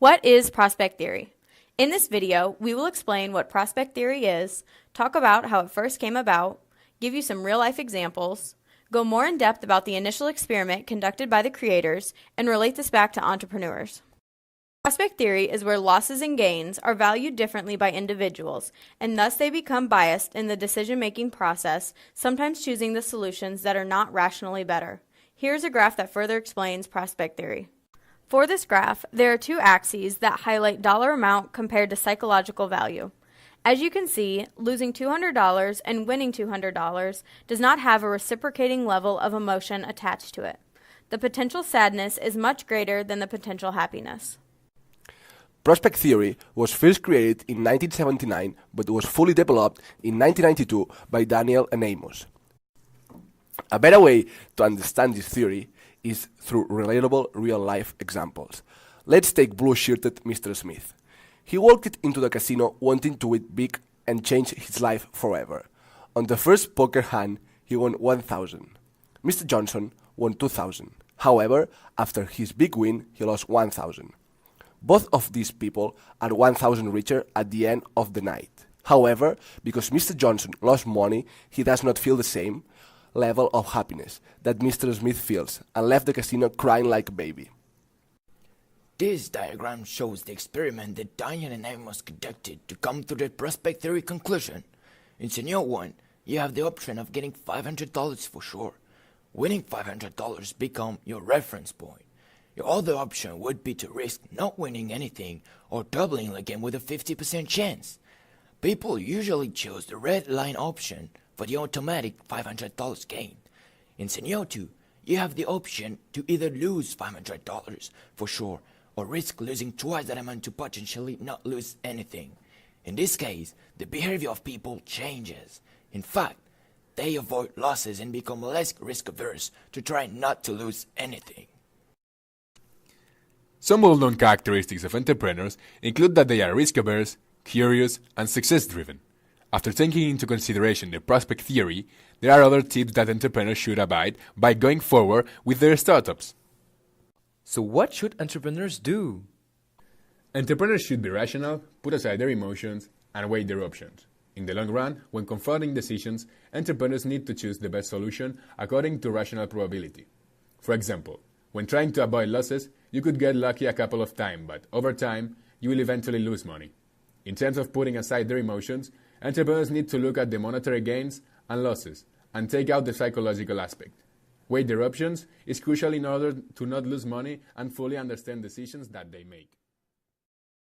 What is prospect theory? In this video, we will explain what prospect theory is, talk about how it first came about, give you some real-life examples, go more in depth about the initial experiment conducted by the creators, and relate this back to entrepreneurs. Prospect theory is where losses and gains are valued differently by individuals, and thus they become biased in the decision-making process, sometimes choosing the solutions that are not rationally better. Here's a graph that further explains prospect theory. For this graph, there are two axes that highlight dollar amount compared to psychological value. As you can see, losing $200 and winning $200 does not have a reciprocating level of emotion attached to it. The potential sadness is much greater than the potential happiness. Prospect theory was first created in 1979 but was fully developed in 1992 by Daniel and Amos. A better way to understand this theory is through relatable real-life examples. Let's take blue-shirted Mr. Smith. He walked into the casino wanting to win big and change his life forever. On the first poker hand, he won $1,000. Mr. Johnson won $2,000. However, after his big win, he lost $1,000. Both of these people are $1,000 richer at the end of the night. However, because Mr. Johnson lost money, he does not feel the same level of happiness that Mr. Smith feels and left the casino crying like a baby. This diagram shows the experiment that Daniel and Amos conducted to come to the prospect theory conclusion. In scenario 1, you have the option of getting $500 for sure. Winning $500 become your reference point. Your other option would be to risk not winning anything or doubling the game with a 50% chance. People usually choose the red line option for the automatic $500 gain. In scenario 2, you have the option to either lose $500 for sure or risk losing twice that amount to potentially not lose anything. In this case, the behavior of people changes. In fact, they avoid losses and become less risk-averse to try not to lose anything. Some well-known characteristics of entrepreneurs include that they are risk-averse, curious, and success-driven. After taking into consideration the prospect theory, there are other tips that entrepreneurs should abide by going forward with their startups. So what should entrepreneurs do? Entrepreneurs should be rational, put aside their emotions, and weigh their options. In the long run, when confronting decisions, entrepreneurs need to choose the best solution according to rational probability. For example, when trying to avoid losses, you could get lucky a couple of times, but over time, you will eventually lose money. In terms of putting aside their emotions, entrepreneurs need to look at the monetary gains and losses and take out the psychological aspect. Weigh their options is crucial in order to not lose money and fully understand decisions that they make.